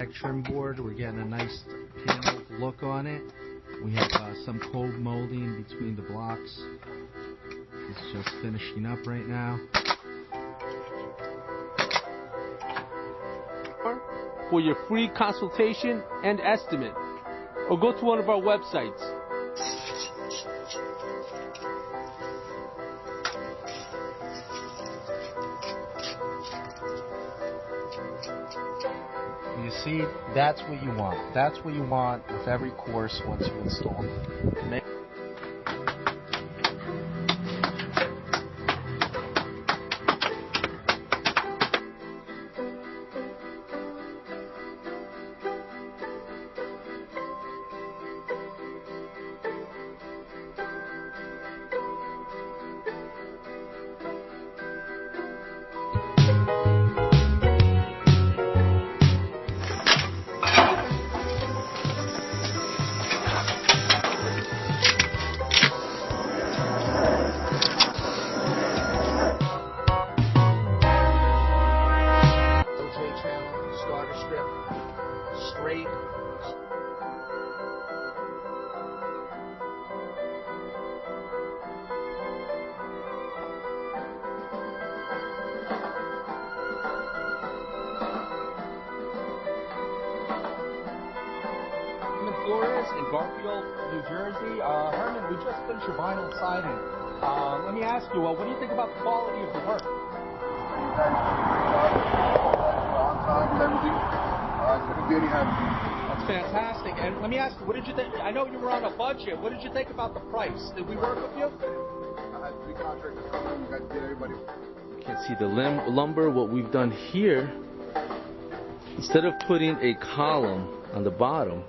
deck trim board. We're getting a nice panel look on it. We have some cold molding between the blocks. It's just finishing up right now. For your free consultation and estimate, or go to one of our websites. You see, that's what you want. That's what you want with every course once you install it. Straight. I'm in Flores, in Garfield, New Jersey. Herman, we just finished your vinyl siding. Let me ask you, what do you think about the quality of the work? That's fantastic. And let me ask you, what did you think? I know you were on a budget. What did you think about the price? Did we work with you? I had 3 contractors come in. You guys did everybody. You can see the lumber. What we've done here, instead of putting a column on the bottom,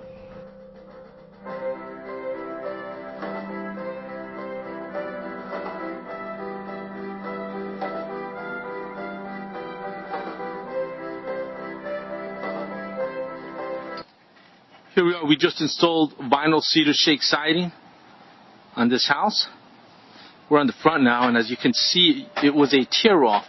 here we are. We just installed vinyl cedar shake siding on this house. We're on the front now, and as you can see, it was a tear-off